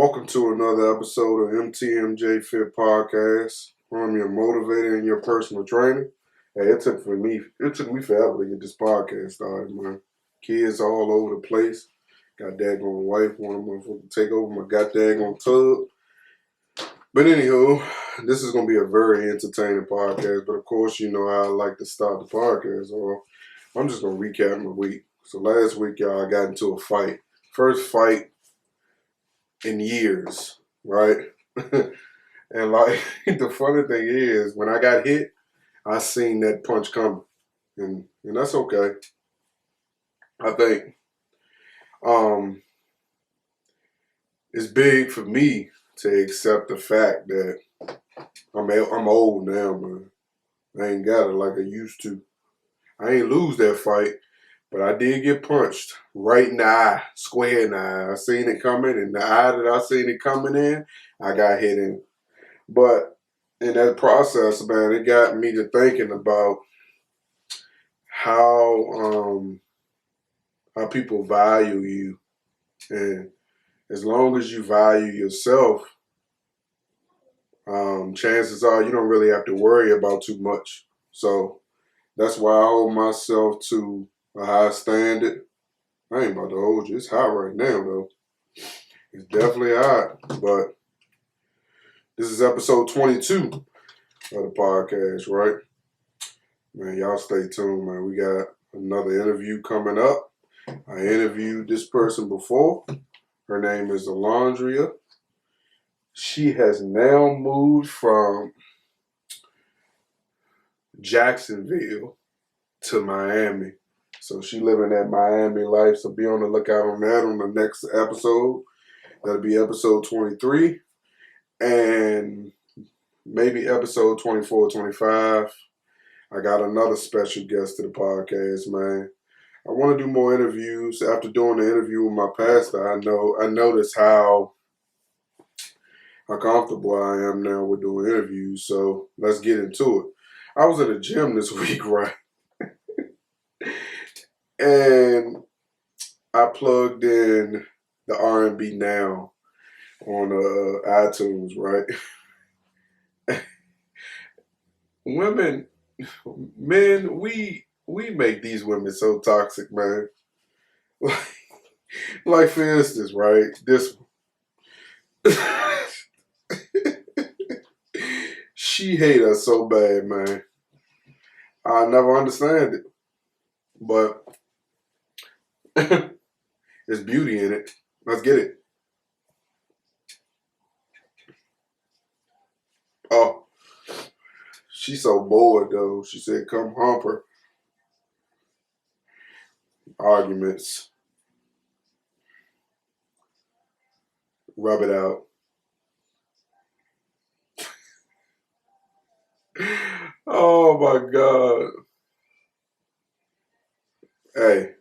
Welcome to another episode of MTMJ Fit Podcast. I'm your motivator and your personal trainer. Hey, it took me forever to get this podcast started, man. Kids all over the place. Got daggone wife, want to take over my goddamn tub. But anywho, this is gonna be a very entertaining podcast. But of course, you know how I like to start the podcast off. I'm just gonna recap my week. So last week, y'all, I got into a fight. First fight in years, right? And like the funny thing is, when I got hit, I seen that punch coming, and that's okay. I think it's big for me to accept the fact that I'm old now, man. I ain't got it like I used to. I ain't lose that fight, but I did get punched right in the eye, square in the eye. I seen it coming, and the eye that I seen it coming in, I got hit in. But in that process, man, it got me to thinking about how people value you, and as long as you value yourself, chances are you don't really have to worry about too much. So that's why I hold myself to a high standard. I ain't about to hold you. It's hot right now, though. It's definitely hot. But this is episode 22 of the podcast, right? Man, y'all stay tuned, man. We got another interview coming up. I interviewed this person before. Her name is Alondria. She has now moved from Jacksonville to Miami. So she living that Miami life. So be on the lookout on that on the next episode. That'll be episode 23. And maybe episode 24, 25. I got another special guest to the podcast, man. I want to do more interviews. After doing the interview with my pastor, I noticed how comfortable I am now with doing interviews. So let's get into it. I was at the gym this week, right? And I plugged in the R&B Now on iTunes, right? Men, we make these women so toxic, man. Like for instance, right? This she hate us so bad, man. I never understand it, but there's beauty in it. Let's get it. Oh, she's so bored though. She said, "Come hump her." Arguments, rub it out. Oh my God. Hey,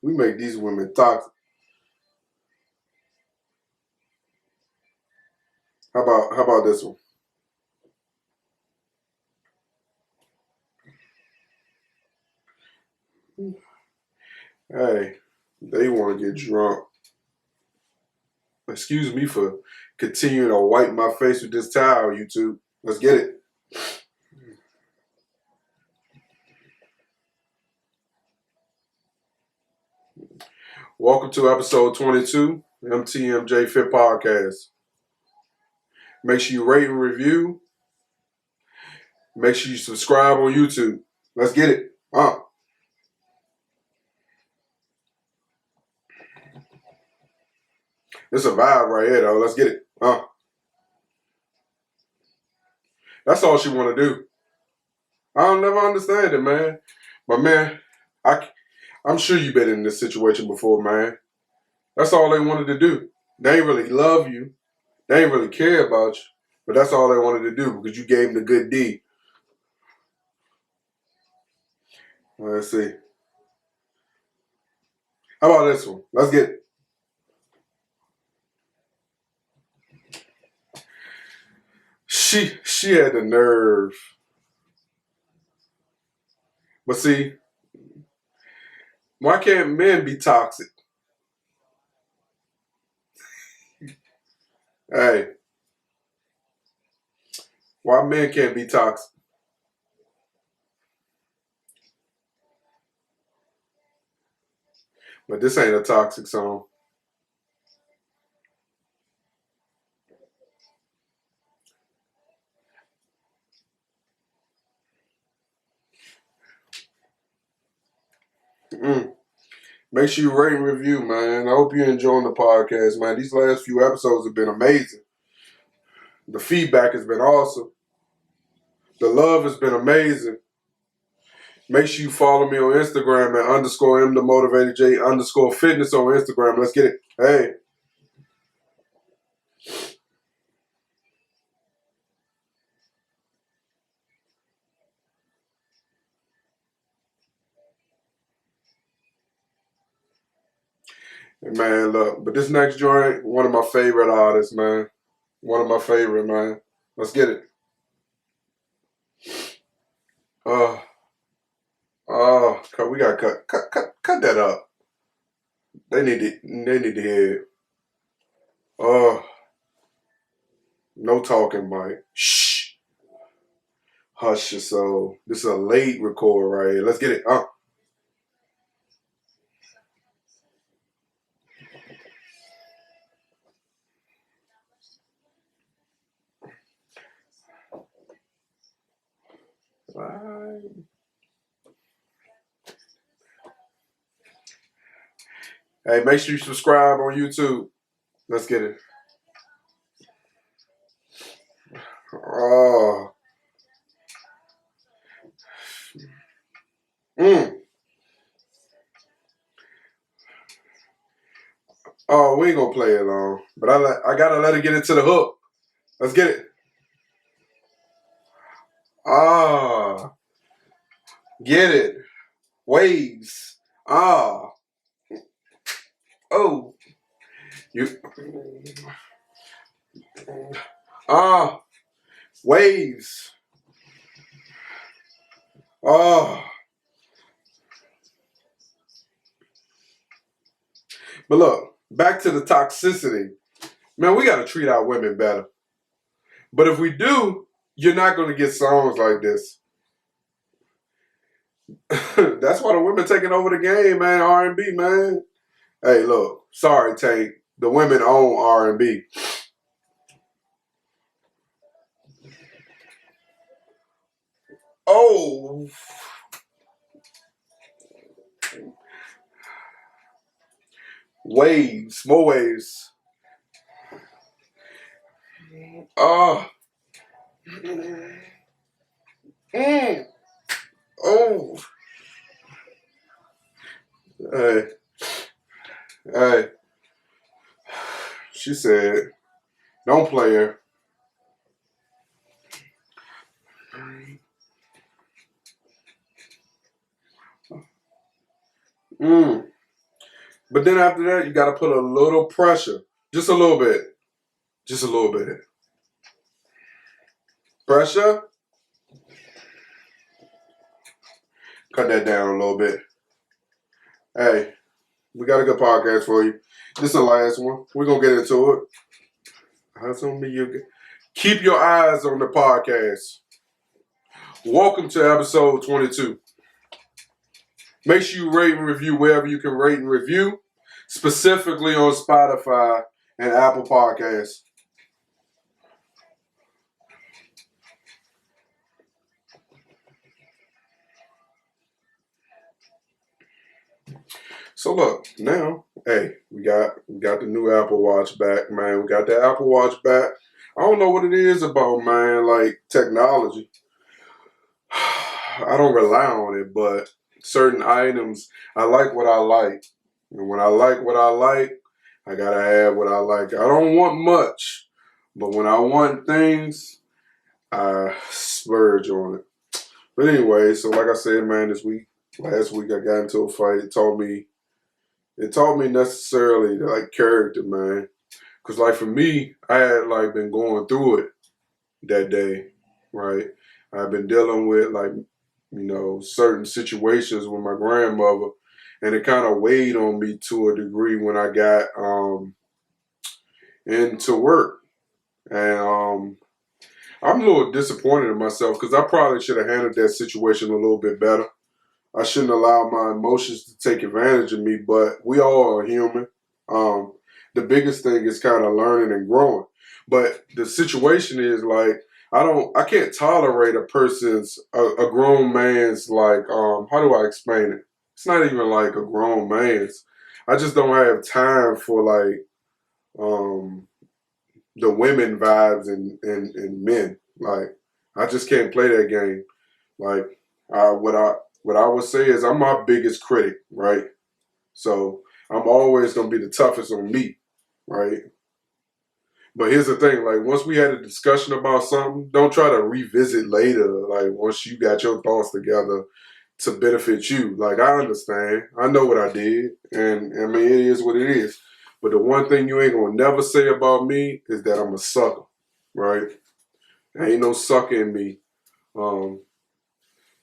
we make these women toxic. How about this one? Hey, they want to get drunk. Excuse me for continuing to wipe my face with this towel, YouTube. Let's get it. Welcome to episode 22, MTMJ Fit Podcast. Make sure you rate and review. Make sure you subscribe on YouTube. Let's get it. It's a vibe right here, though. Let's get it. That's all she want to do. I'll never understand it, man. But man, I'm sure you've been in this situation before, man. That's all they wanted to do. They ain't really love you. They ain't really care about you. But that's all they wanted to do because you gave them the good deed. Let's see. How about this one? Let's get it. She had the nerve. But see, why can't men be toxic? Hey, why men can't be toxic? But this ain't a toxic song. Mm. Make sure you rate and review, man. I hope you're enjoying the podcast, man. These last few episodes have been amazing. The feedback has been awesome. The love has been amazing. Make sure you follow me on Instagram at _M the motivated J _fitness on Instagram. Let's get it. Hey. Man, look, but this next joint, one of my favorite artists, man. One of my favorite, man. Let's get it. We gotta cut that up. They need to hear it. No talking, Mike. Shh. Hush your soul. This is a late record right here. Let's get it. Hey, make sure you subscribe on YouTube. Let's get it. Oh. Mm. Oh, we ain't gonna play it long. But I gotta let it get into the hook. Let's get it. Ah. Get it. Waves. Ah. Oh. You. Ah. Waves. Ah. But look, back to the toxicity. Man, we gotta treat our women better. But if we do, you're not gonna get songs like this. That's why the women taking over the game, man. R&B, man. Hey, look. Sorry, Tate. The women own R&B. Oh. Waves. More waves. Oh. Mm. Oh. Hey. Hey. She said, don't play her. Mm. But then after that, you got to put a little pressure. Just a little bit. Just a little bit. Pressure. Cut that down a little bit. Hey, we got a good podcast for you. This is the last one. We're going to get into it. How's on me? Keep your eyes on the podcast. Welcome to episode 22. Make sure you rate and review wherever you can rate and review, specifically on Spotify and Apple Podcasts. So look, now, hey, we got the new Apple Watch back, man. We got the Apple Watch back. I don't know what it is about, man, like technology. I don't rely on it, but certain items, I like what I like. And when I like what I like, I gotta have what I like. I don't want much, but when I want things, I splurge on it. But anyway, so like I said, man, last week I got into a fight. It taught me necessarily like character, man. Cause like for me, I had like been going through it that day, right? I've been dealing with like, certain situations with my grandmother, and it kind of weighed on me to a degree when I got into work. And I'm a little disappointed in myself because I probably should have handled that situation a little bit better. I shouldn't allow my emotions to take advantage of me, but we all are human. Um, the biggest thing is kind of learning and growing. But the situation is like I can't tolerate a grown man's like how do I explain it? It's not even like a grown man's. I just don't have time for like um the women vibes and men. Like I just can't play that game. Like what I would say is I'm my biggest critic, right? So I'm always gonna be the toughest on me, right? But here's the thing, like once we had a discussion about something, don't try to revisit later, like once you got your thoughts together to benefit you. Like I understand. I know what I did. And I mean it is what it is. But the one thing you ain't gonna never say about me is that I'm a sucker, right? There ain't no sucker in me. Um,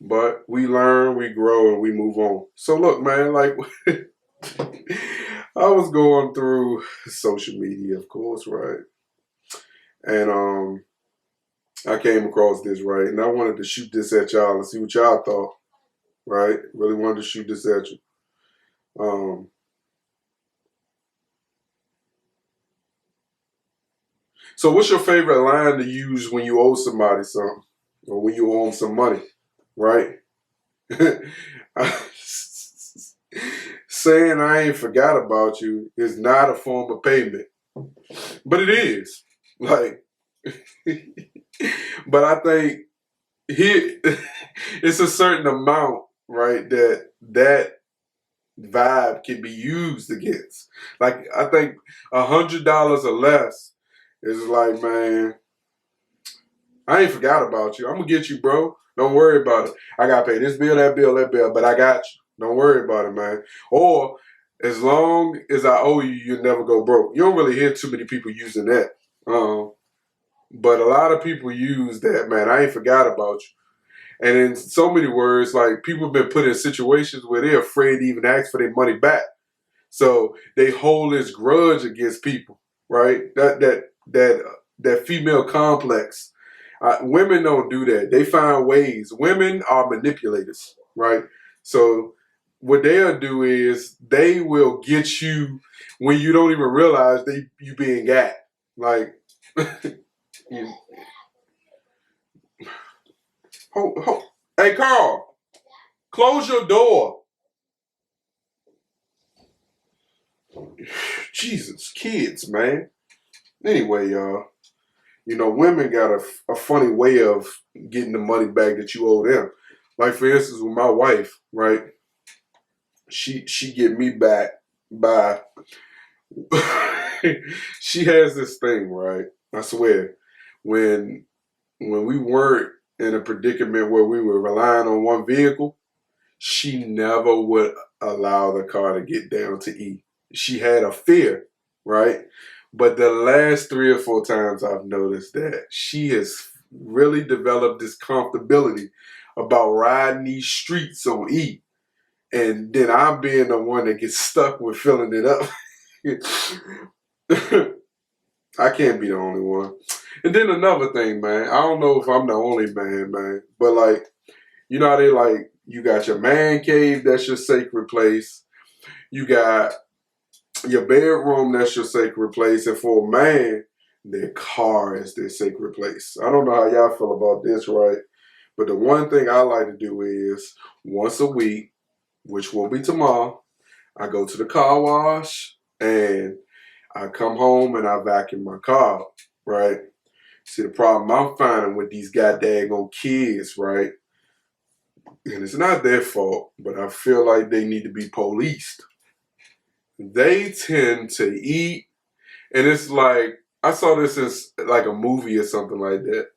but we learn, we grow, and we move on. So look, man, like I was going through social media, of course, right? And I came across this, right? And I wanted to shoot this at y'all and see what y'all thought, right? Really wanted to shoot this at you. Um, so what's your favorite line to use when you owe somebody something? Or when you owe them some money, right? Saying I ain't forgot about you is not a form of payment. But it is. Like but I think here it's a certain amount, right, that vibe can be used against. Like I think $100 or less is like, man, I ain't forgot about you. I'm gonna get you, bro. Don't worry about it. I gotta pay this bill, that bill, but I got you. Don't worry about it, man. Or as long as I owe you, you'll never go broke. You don't really hear too many people using that. But a lot of people use that, man. I ain't forgot about you. And in so many words, like people have been put in situations where they're afraid to even ask for their money back. So they hold this grudge against people, right? That female complex. Women don't do that. They find ways. Women are manipulators, right? So what they'll do is they will get you when you don't even realize you being got. Like, hey Carl, close your door. Jesus, kids, man. Anyway, y'all. You know, women got a funny way of getting the money back that you owe them. Like for instance, with my wife, right? She get me back by she has this thing, right? I swear, when we weren't in a predicament where we were relying on one vehicle, she never would allow the car to get down to E. She had a fear, right? But the last 3 or 4 times I've noticed that she has really developed this comfortability about riding these streets on E. And then I'm being the one that gets stuck with filling it up. I can't be the only one. And then another thing, man, I don't know if I'm the only man, but like, you know how they like, you got your man cave, that's your sacred place. You got your bedroom, that's your sacred place. And for a man, their car is their sacred place. I don't know how y'all feel about this, right? But the one thing I like to do is once a week, which will be tomorrow, I go to the car wash and I come home and I vacuum my car, right? See, the problem I'm finding with these goddamn kids, right? And it's not their fault, but I feel like they need to be policed. They tend to eat, and it's like, I saw this as like a movie or something like that.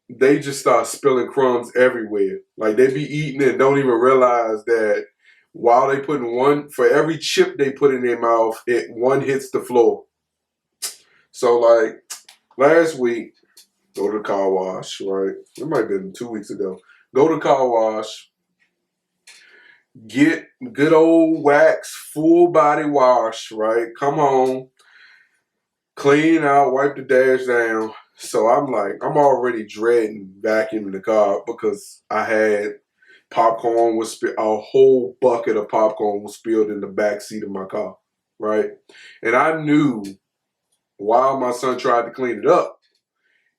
They just start spilling crumbs everywhere. Like they be eating and don't even realize that while they putting one, for every chip they put in their mouth, one hits the floor. So like last week, go to the car wash, right? It might have been 2 weeks ago. Go to the car wash, get good old wax, full body wash, right? Come home, clean out, wipe the dash down. So I'm like, I'm already dreading vacuuming the car because I had popcorn was a whole bucket of popcorn was spilled in the back seat of my car, right? And I knew while my son tried to clean it up,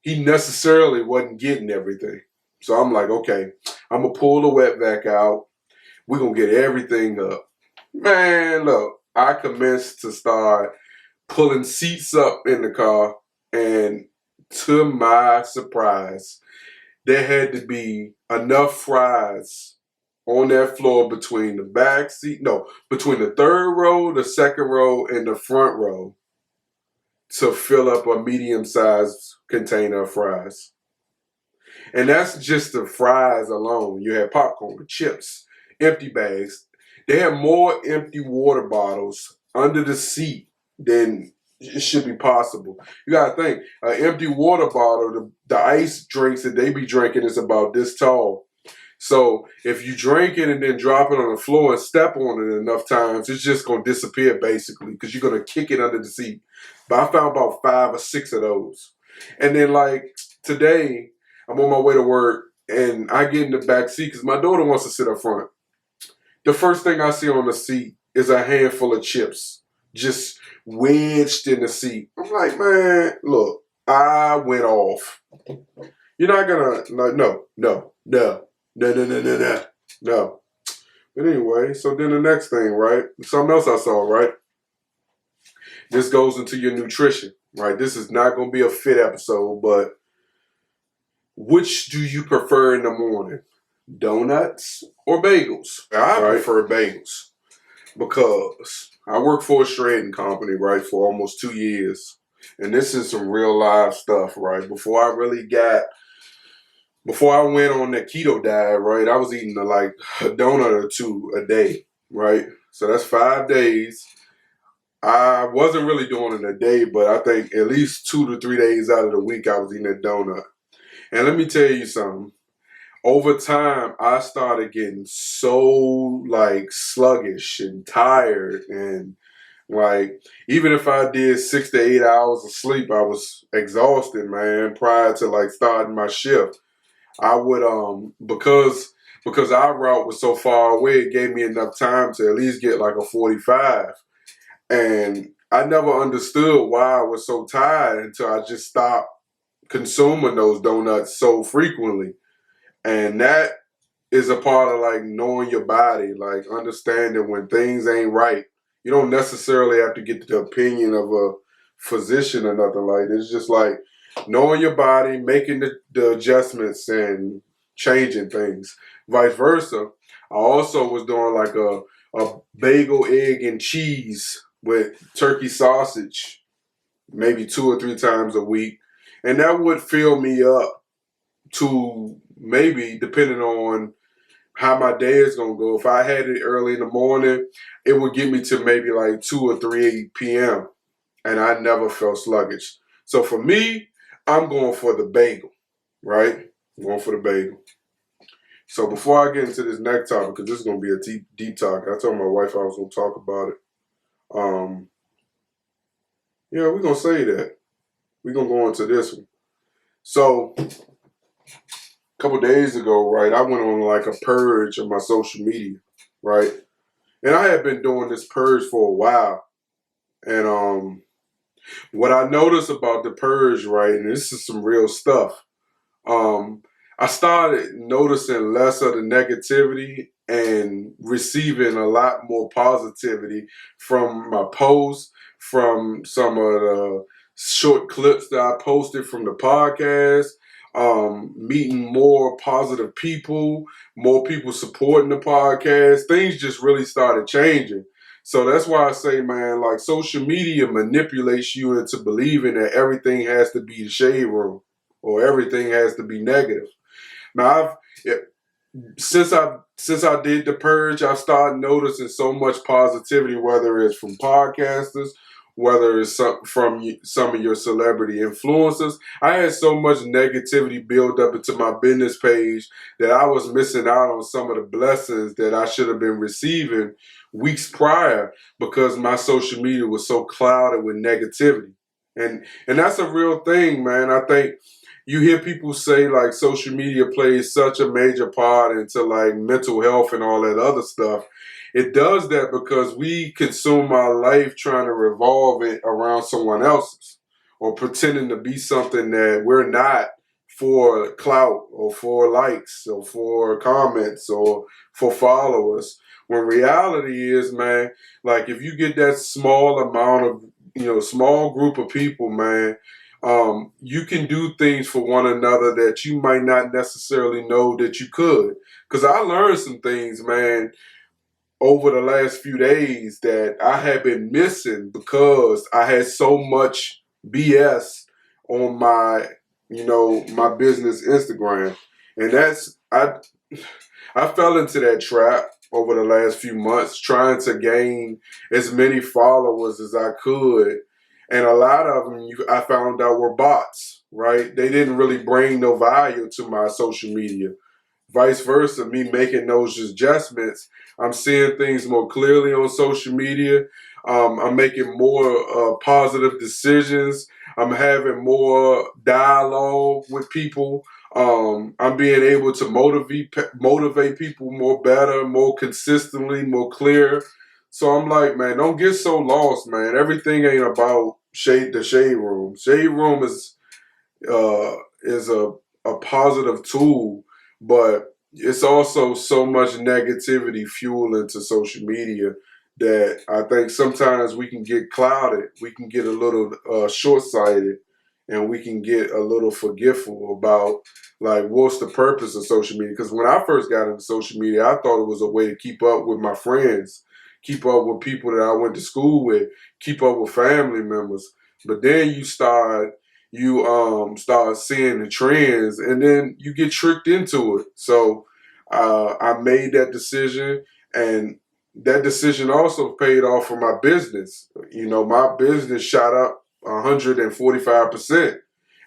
he necessarily wasn't getting everything. So I'm like, okay, I'm gonna pull the wet vac out. We're gonna get everything up. Man, look, I commenced to start pulling seats up in the car, and to my surprise, there had to be enough fries on that floor between the back seat, no, between the third row, the second row, and the front row to fill up a medium-sized container of fries. And that's just the fries alone. You had popcorn, chips, empty bags. They had more empty water bottles under the seat than it should be possible. You gotta think, an empty water bottle, the ice drinks that they be drinking is about this tall. So if you drink it and then drop it on the floor and step on it enough times, it's just gonna disappear basically because you're gonna kick it under the seat. But I found about 5 or 6 of those. And then like today, I'm on my way to work and I get in the back seat because my daughter wants to sit up front. The first thing I see on the seat is a handful of chips just wedged in the seat. I'm like, man, look, I went off. You're not gonna, like, no. But anyway, so then the next thing, right? Something else I saw, right? This goes into your nutrition, right? This is not gonna be a fit episode, but which do you prefer in the morning? Donuts or bagels? I prefer bagels because I work for a shredding company, right, for almost 2 years. And this is some real live stuff, right? Before I went on that keto diet, right, I was eating like a donut or 2 a day, right? So that's 5 days. I wasn't really doing it a day, but I think at least 2 to 3 days out of the week I was eating a donut. And let me tell you something. Over time, I started getting so like sluggish and tired, and like even if I did 6 to 8 hours of sleep, I was exhausted, man. Prior to like starting my shift, I would because our route was so far away, it gave me enough time to at least get like a 45. And I never understood why I was so tired until I just stopped consuming those donuts so frequently. And that is a part of like knowing your body, like understanding when things ain't right. You don't necessarily have to get the opinion of a physician or nothing like that. It's just like knowing your body, making the adjustments and changing things. Vice versa. I also was doing like a bagel, egg, and cheese with turkey sausage maybe 2 or 3 times a week. And that would fill me up to maybe, depending on how my day is going to go. If I had it early in the morning, it would get me to maybe like 2 or 3 p.m. And I never felt sluggish. So for me, I'm going for the bagel, right? I'm going for the bagel. So before I get into this next topic, because this is going to be a deep talk, I told my wife I was going to talk about it. Yeah, we're going to say that. We're going to go into this one. So a couple days ago, right, I went on like a purge of my social media, right? And I had been doing this purge for a while. And what I noticed about the purge, right, and this is some real stuff, I started noticing less of the negativity and receiving a lot more positivity from my posts, from some of the short clips that I posted from the podcast, meeting more positive people, more people supporting the podcast. Things just really started changing. So that's why I say, man, like social media manipulates you into believing that everything has to be the shade room or everything has to be negative. Now, since I did the purge, I've started noticing so much positivity, whether it's from podcasters, whether it's from some of your celebrity influencers. I had so much negativity build up into my business page that I was missing out on some of the blessings that I should have been receiving weeks prior because my social media was so clouded with negativity. And that's a real thing, man. I think you hear people say like social media plays such a major part into like mental health and all that other stuff. It does that because we consume our life trying to revolve it around someone else's or pretending to be something that we're not for clout or for likes or for comments or for followers. When reality is, man, like if you get that small amount of, small group of people, man, you can do things for one another that you might not necessarily know that you could. Because I learned some things, man, over the last few days that I had been missing because I had so much BS on my, my business Instagram. And I fell into that trap over the last few months, trying to gain as many followers as I could. And a lot of them, I found out, were bots, right? They didn't really bring no value to my social media. Vice versa, me making those adjustments, I'm seeing things more clearly on social media. I'm making more positive decisions. I'm having more dialogue with people. I'm being able to motivate people more better, more consistently, more clear. So I'm like, man, don't get so lost, man. Everything ain't about the shade room. Shade room is a positive tool, but it's also so much negativity fuel into social media that I think sometimes we can get clouded, we can get a little short-sighted, and we can get a little forgetful about like what's the purpose of social media. Because when I first got into social media, I thought it was a way to keep up with my friends, keep up with people that I went to school with, keep up with family members. But then you start seeing the trends, and then you get tricked into it. So I made that decision, and that decision also paid off for my business. My business shot up 145%,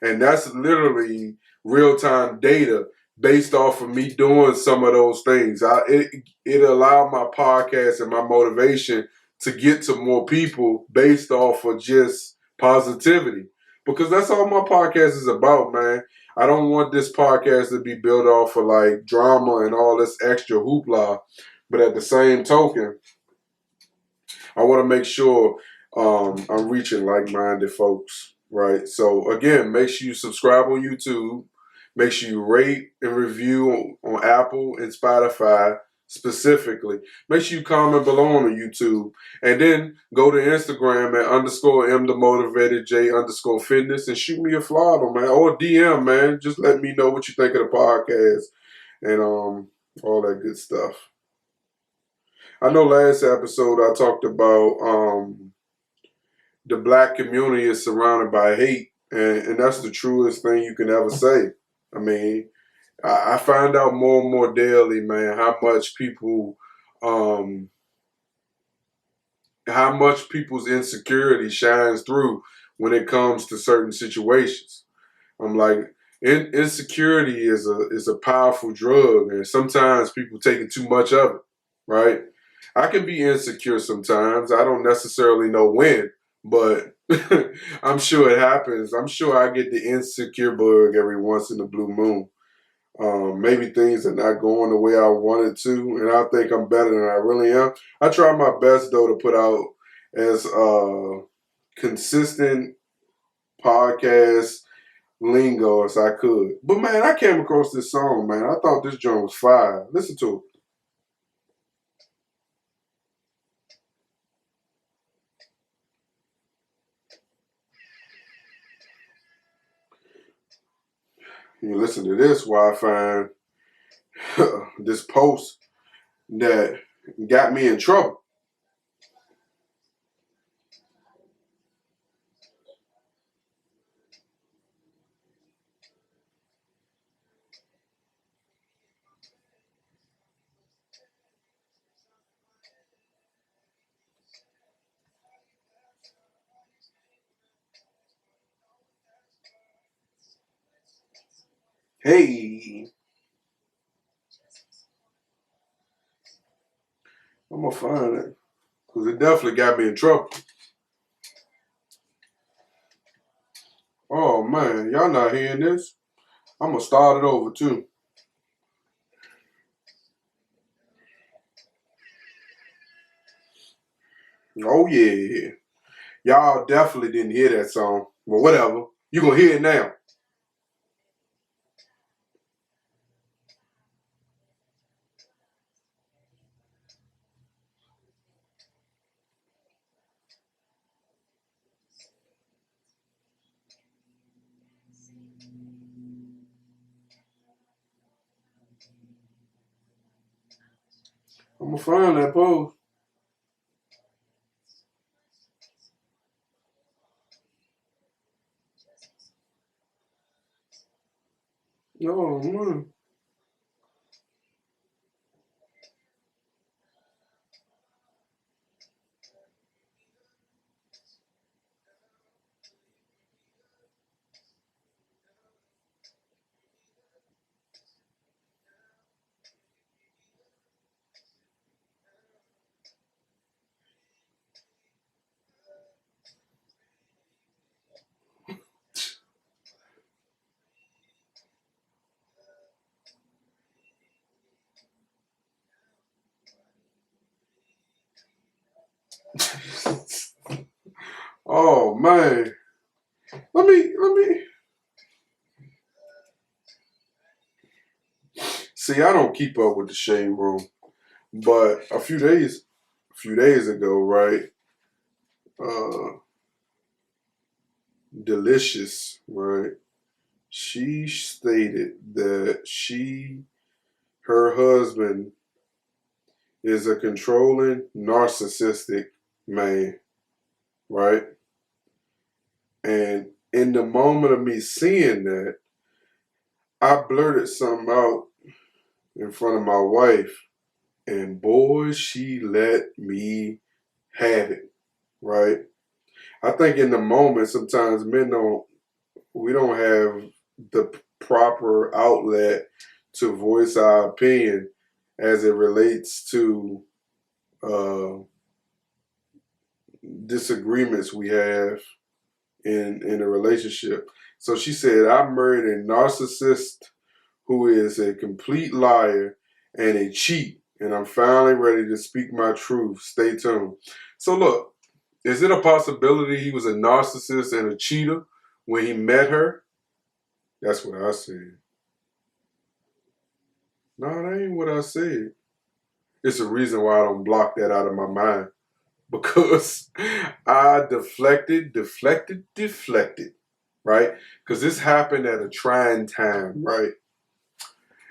and that's literally real-time data based off of me doing some of those things. It allowed my podcast and my motivation to get to more people based off of just positivity, because that's all my podcast is about, man. I don't want this podcast to be built off of like drama and all this extra hoopla, but at the same token, I want to make sure I'm reaching like-minded folks, right? So again, make sure you subscribe on YouTube. Make sure you rate and review on Apple and Spotify specifically. Make sure you comment below on the YouTube. And then go to Instagram at _M_the_motivated_J_fitness and shoot me a follow, man. Or DM, man. Just let me know what you think of the podcast and all that good stuff. I know last episode I talked about the black community is surrounded by hate, and that's the truest thing you can ever say. I mean, I find out more and more daily, man, um, how much people's insecurity shines through when it comes to certain situations. I'm like, insecurity is a powerful drug, and sometimes people taking too much of it, right? I can be insecure sometimes. I don't necessarily know when, but I'm sure it happens. I'm sure I get the insecure bug every once in a blue moon. Maybe things are not going the way I wanted to, and I think I'm better than I really am. I try my best though to put out as consistent podcast lingo as I could. But man, I came across this song, man. I thought this joint was fire. Listen to it. You listen to this while I find this post that got me in trouble. Hey, I'm gonna find it because it definitely got me in trouble. man, y'all not hearing this? I'm gonna start it over too. Oh yeah. Y'all definitely didn't hear that song. Well, whatever. You gonna hear it now. I'm gonna find that post. Oh man. Oh man. Let me see. I don't keep up with the shade room, but a few days ago, right? Uh, Delicious, right? She stated that her husband is a controlling, narcissistic man, right? And in the moment of me seeing that, I blurted something out in front of my wife, and boy, she let me have it, right? I think in the moment, sometimes we don't have the proper outlet to voice our opinion as it relates to uh, disagreements we have in a relationship. So she said, I married a narcissist who is a complete liar and a cheat, and I'm finally ready to speak my truth. Stay tuned. So look, is it a possibility he was a narcissist and a cheater when he met her? That's what I said. No, that ain't what I said. It's a reason why I don't block that out of my mind. Because I deflected, right? Because this happened at a trying time, right?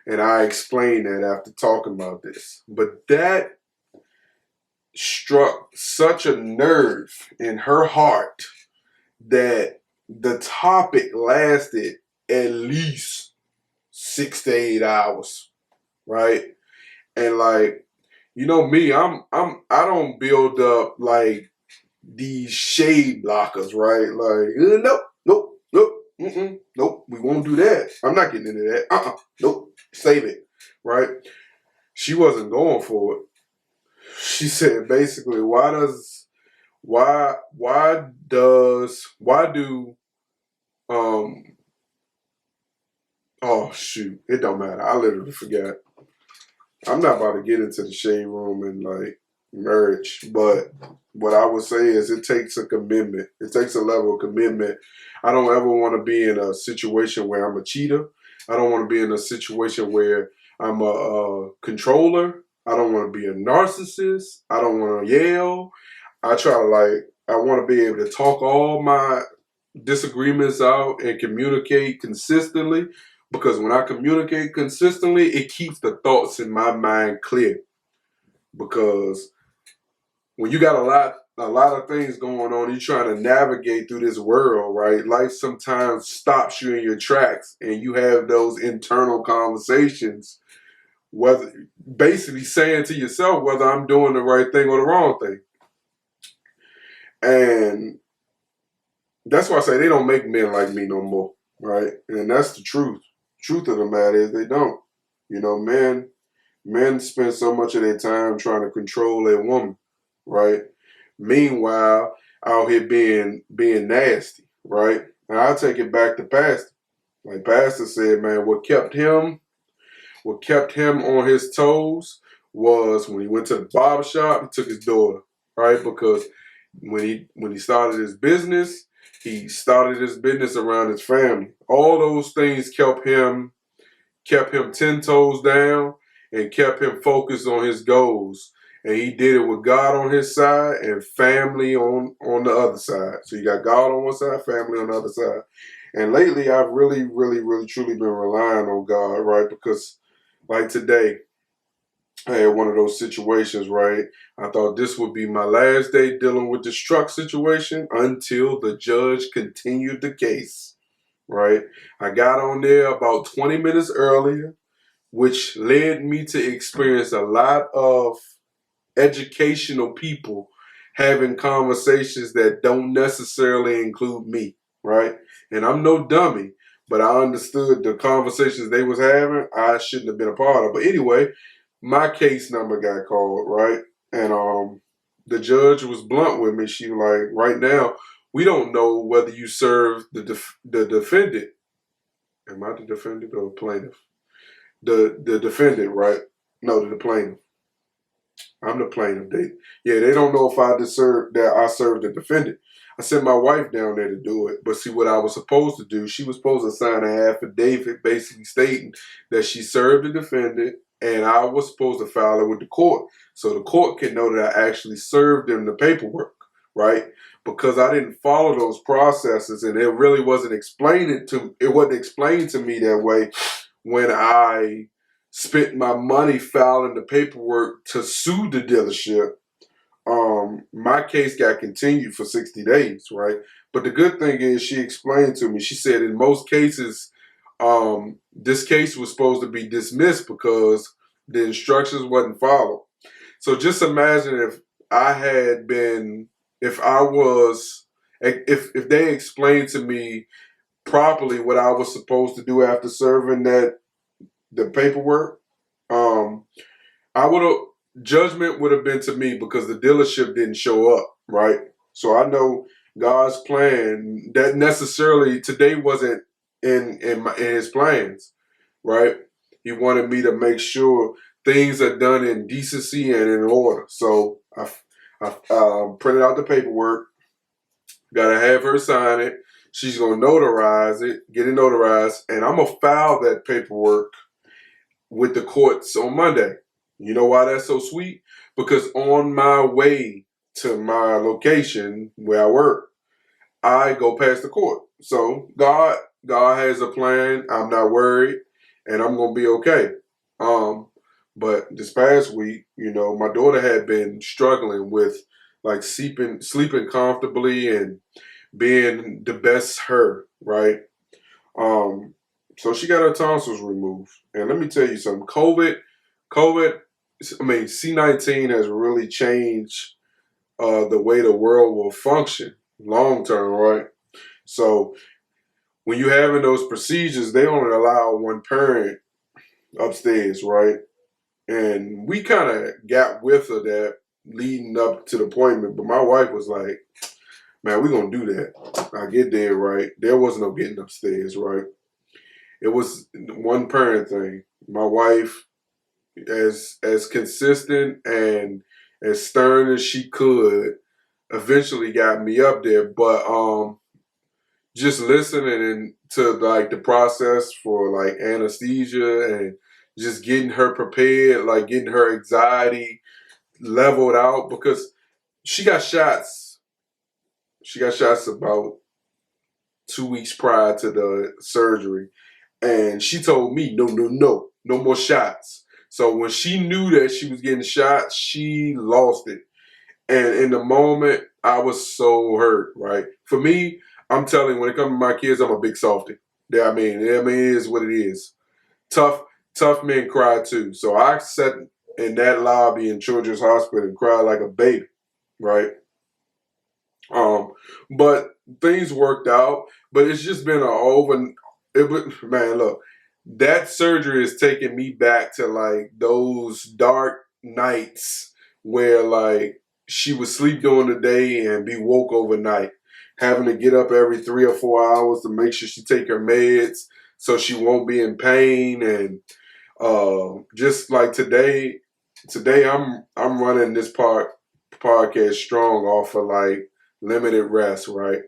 And I explained that after talking about this. But that struck such a nerve in her heart that the topic lasted at least 6 to 8 hours, right? And like, you know me, I don't build up like these shade blockers, right? Like, nope, nope, nope, nope, we won't do that. I'm not getting into that. Nope, save it, right? She wasn't going for it. She said basically, why do um oh shoot, it don't matter. I literally forgot. I'm not about to get into the shade room and like marriage, but what I would say is it takes a commitment. It takes a level of commitment. I don't ever want to be in a situation where I'm a cheater. I don't want to be in a situation where I'm a controller. I don't want to be a narcissist. I don't want to yell. I want to be able to talk all my disagreements out and communicate consistently, because when I communicate consistently, it keeps the thoughts in my mind clear. Because when you got a lot of things going on, you're trying to navigate through this world, right? Life sometimes stops you in your tracks and you have those internal conversations, whether basically saying to yourself whether I'm doing the right thing or the wrong thing. And that's why I say they don't make men like me no more, right? And that's the truth. Truth of the matter is they don't. You know, men spend so much of their time trying to control a woman, right? Meanwhile, out here being nasty, right? And I take it back to Pastor. Like Pastor said, man, what kept him on his toes was when he went to the barber shop, he took his daughter, right? Because when he started his business, he started his business around his family. All those things kept him 10 toes down and kept him focused on his goals. And he did it with God on his side and family on the other side. So you got God on one side, family on the other side. And lately, I've really, really, really, truly been relying on God, right? Because like today, I had one of those situations, right? I thought this would be my last day dealing with this truck situation until the judge continued the case, right? I got on there about 20 minutes earlier, which led me to experience a lot of educational people having conversations that don't necessarily include me, right? And I'm no dummy, but I understood the conversations they was having, I shouldn't have been a part of. But anyway, my case number got called, right? And the judge was blunt with me. She was like, right now, we don't know whether you served the defendant. Am I the defendant or plaintiff? The defendant, right? No, the plaintiff. I'm the plaintiff. They don't know if I served the defendant. I sent my wife down there to do it. But see, what I was supposed to do, she was supposed to sign an affidavit basically stating that she served the defendant, and I was supposed to file it with the court. So the court can know that I actually served them the paperwork, right? Because I didn't follow those processes, and it wasn't explained to me that way when I spent my money filing the paperwork to sue the dealership. My case got continued for 60 days, right? But the good thing is she explained to me, she said in most cases, this case was supposed to be dismissed because the instructions wasn't followed. So just imagine if they explained to me properly what I was supposed to do after serving the paperwork, I would have judgment would have been to me because the dealership didn't show up, right? So I know God's plan that necessarily today wasn't in his plans, right? He wanted me to make sure things are done in decency and in order. So I printed out the paperwork, gotta have her sign it. She's gonna notarize it, get it notarized, and I'm gonna file that paperwork with the courts on Monday. You know why that's so sweet? Because on my way to my location where I work, I go past the court. So God has a plan. I'm not worried, and I'm gonna be okay. But this past week, my daughter had been struggling with like sleeping comfortably and being the best her, right? So she got her tonsils removed. And let me tell you something. C-19 has really changed the way the world will function long term, right? So when you're having those procedures, they only allow one parent upstairs, right? And we kind of got with her that leading up to the appointment, but my wife was like, man, we're going to do that. I get there, right? There was no getting upstairs, right? It was one parent thing. My wife, as consistent and as stern as she could, eventually got me up there. But just listening to like the process for like anesthesia and just getting her prepared, like getting her anxiety leveled out, because she got shots. She got shots about 2 weeks prior to the surgery. And she told me, no more shots. So when she knew that she was getting shot, she lost it. And in the moment, I was so hurt, right? For me, I'm telling you, when it comes to my kids, I'm a big softy. It is what it is. Tough men cry too. So I sat in that lobby in Children's Hospital and cried like a baby, right? But things worked out. But it's just been man, look, that surgery is taking me back to like those dark nights where like she would sleep during the day and be woke overnight. having to get up every 3 or 4 hours to make sure she take her meds so she won't be in pain. And just like today I'm running this podcast strong off of like limited rest, right?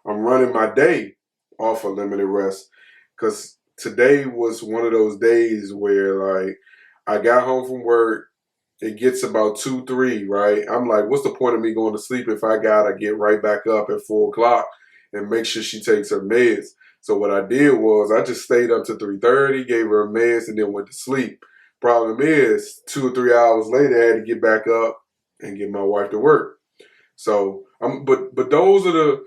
I'm running my day off of limited rest because today was one of those days where like I got home from work. It gets about 2, 3, right? I'm like, what's the point of me going to sleep if I gotta get right back up at 4 o'clock and make sure she takes her meds? So what I did was I just stayed up to 3:30, gave her her meds, and then went to sleep. Problem is, 2 or 3 hours later, I had to get back up and get my wife to work. So those are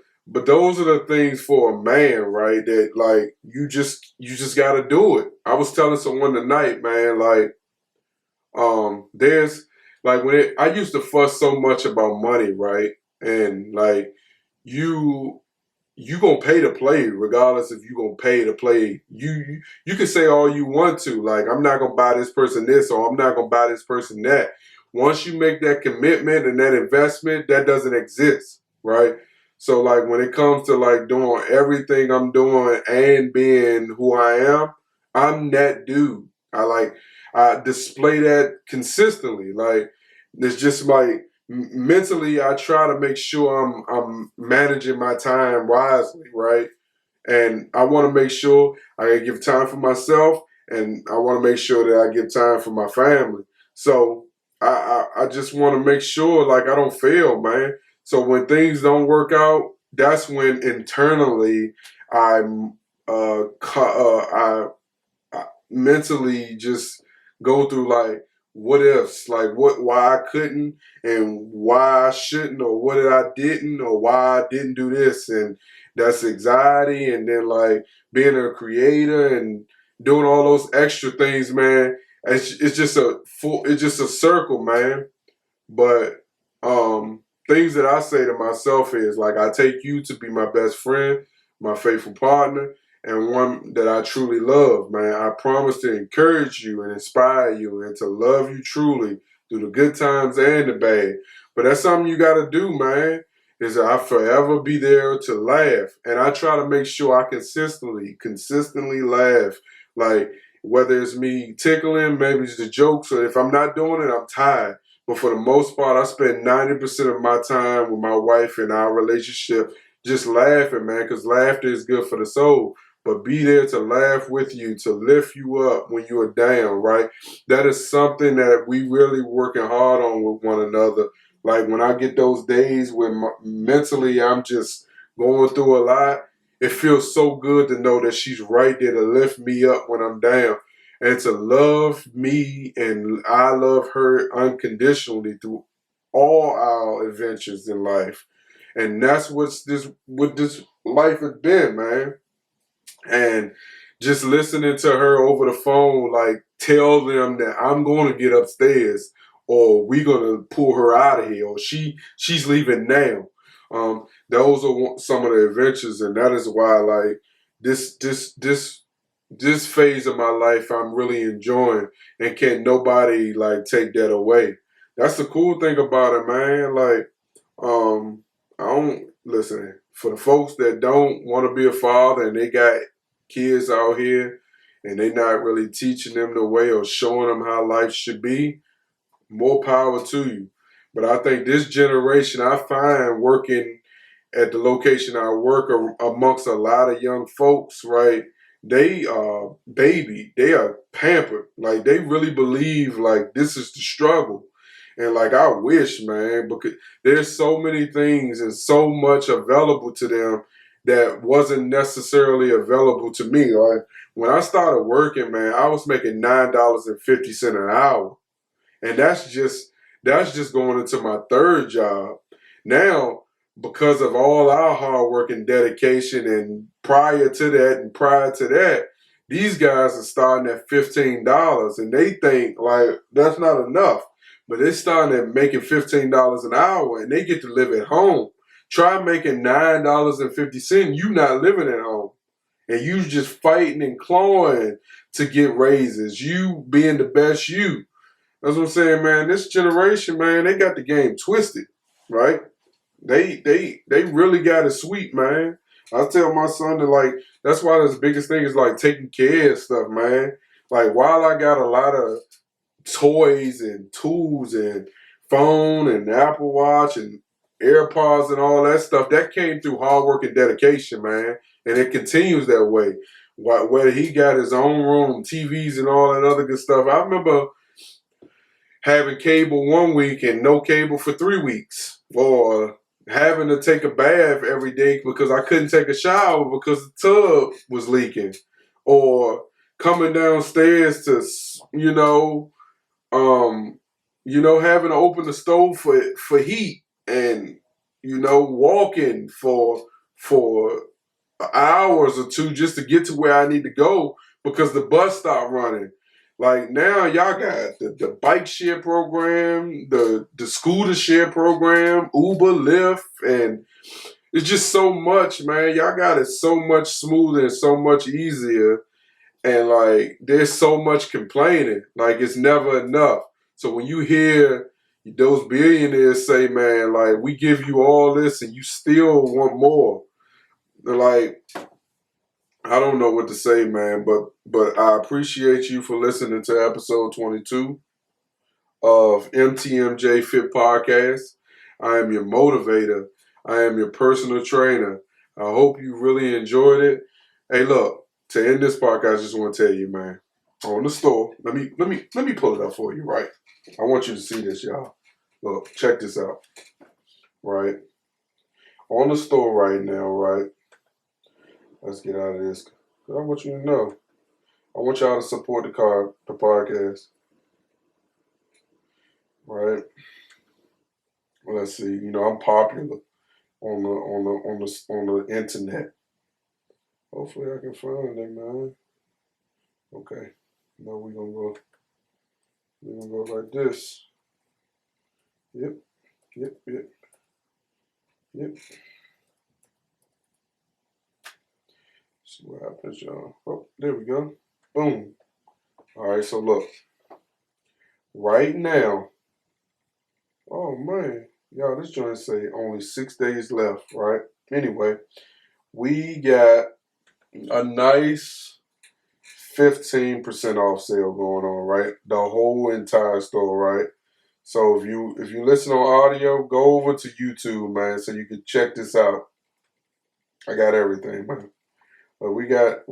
the things for a man, right? That like you just gotta do it. I was telling someone tonight, man, like there's like I used to fuss so much about money, right? And like you you gonna pay to play regardless if you gonna pay to play. You can say all you want to, like I'm not gonna buy this person this or I'm not gonna buy this person that. Once you make that commitment and that investment, that doesn't exist, right? So like when it comes to like doing everything I'm doing and being who I am, I'm that dude. I display that consistently. Like it's just like mentally I try to make sure I'm managing my time wisely, right? And I want to make sure I give time for myself, and I want to make sure that I give time for my family. So I just want to make sure like I don't fail, man. So when things don't work out, that's when internally I'm I mentally just go through like what ifs, like why I couldn't and why I shouldn't or what did I didn't or why I didn't do this, and that's anxiety. And then like being a creator and doing all those extra things, man. It's just it's just a circle, man. But things that I say to myself is like I take you to be my best friend, my faithful partner, and one that I truly love, man. I promise to encourage you and inspire you and to love you truly through the good times and the bad. But that's something you gotta do, man. Is I forever be there to laugh. And I try to make sure I consistently laugh. Like whether it's me tickling, maybe it's the jokes, or if I'm not doing it, I'm tired. But for the most part, I spend 90% of my time with my wife and our relationship just laughing, man, because laughter is good for the soul. But be there to laugh with you, to lift you up when you are down, right? That is something that we really working hard on with one another. Like when I get those days where mentally I'm just going through a lot, it feels so good to know that she's right there to lift me up when I'm down and to love me and I love her unconditionally through all our adventures in life. And that's what this life has been, man. And just listening to her over the phone, like tell them that I'm going to get upstairs, or we're going to pull her out of here, or she's leaving now. Those are some of the adventures, and that is why like this phase of my life I'm really enjoying, and can't nobody like take that away. That's the cool thing about it, man. Like, I don't listen for the folks that don't want to be a father and they got kids out here and they not really teaching them the way or showing them how life should be. More power to you. But I think this generation, I find working at the location I work amongst a lot of young folks, right? They are they are pampered. Like they really believe like this is the struggle. And like I wish, man, because there's so many things and so much available to them that wasn't necessarily available to me. Like when I started working, man, I was making $9.50 an hour. And that's just going into my third job. Now, because of all our hard work and dedication, and prior to that, these guys are starting at $15 and they think like that's not enough. But they're starting at making $15 an hour and they get to live at home. Try making $9.50, you not living at home. And you just fighting and clawing to get raises. You being the best you. That's what I'm saying, man. This generation, man, they got the game twisted, right? they really got it sweet, man. I tell my son to like that's why the biggest thing is like taking care of stuff, man. Like while I got a lot of toys and tools and phone and Apple Watch and AirPods and all that stuff, that came through hard work and dedication, man. And it continues that way. Whether he got his own room, TVs and all that other good stuff. I remember having cable 1 week and no cable for 3 weeks. Or having to take a bath every day because I couldn't take a shower because the tub was leaking. Or coming downstairs to, having to open the stove for heat and, walking for hours or two just to get to where I need to go because the bus stopped running. Like now y'all got the bike share program, the scooter share program, Uber, Lyft, and it's just so much, man. Y'all got it so much smoother and so much easier. And like there's so much complaining. Like it's never enough. So when you hear those billionaires say, man, like we give you all this and you still want more, they're like, I don't know what to say, man, but I appreciate you for listening to episode 22 of MTMJ Fit Podcast. I am your motivator. I am your personal trainer. I hope you really enjoyed it. Hey, look, to end this podcast, I just want to tell you, man, on the store, let me pull it up for you, right? I want you to see this, y'all. Look, check this out. Right? On the store right now, right? Let's get out of this. I want you to know. I want y'all to support the podcast. Right? Well, let's see. I'm popular on the internet. Hopefully I can find it, man. Okay. Now we're gonna go like this. Yep. See what happens, y'all. Oh, there we go. Boom. All right, so look. Right now, oh man, y'all, this joint say only 6 days left, right? Anyway, we got a nice 15% off sale going on, right? The whole entire store, right? So if you listen on audio, go over to YouTube, man, so you can check this out. I got everything, man. But we got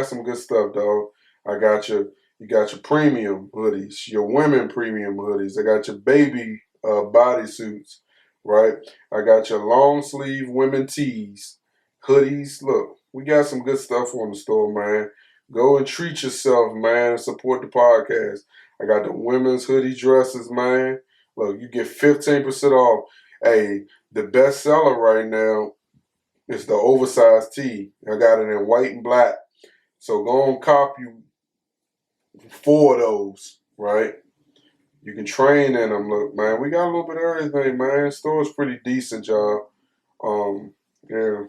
some good stuff, dog. You got your premium hoodies, your women premium hoodies. I got your baby bodysuits, right? I got your long sleeve women tees, hoodies. Look, we got some good stuff on the store, man. Go and treat yourself, man, and support the podcast. I got the women's hoodie dresses, man. Look, you get 15% off. Hey, the best seller right now is the oversized tee. I got it in white and black. So go and cop you 4 of those, right? You can train in them. Look, man, we got a little bit of everything, man. The store's pretty decent, y'all. Yeah,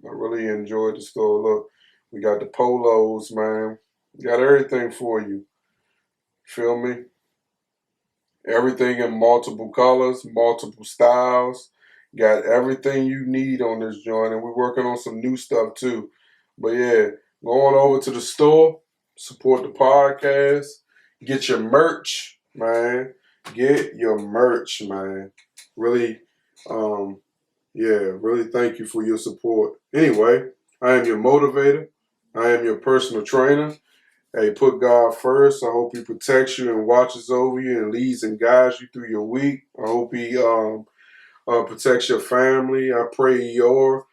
I really enjoyed the store. Look, we got the polos, man. We got everything for you. Feel me? Everything in multiple colors, multiple styles. Got everything you need on this joint, and we're working on some new stuff too. But yeah, going over to the store, support the podcast, get your merch, man. Get your merch, man. Really, really thank you for your support. Anyway, I am your motivator. I am your personal trainer. Hey, put God first. I hope He protects you and watches over you and leads and guides you through your week. I hope He protects your family. I pray your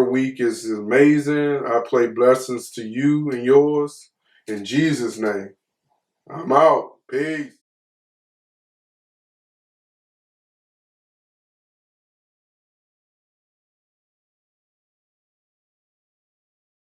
week is amazing. I pray blessings to you and yours. In Jesus' name. I'm out. Peace.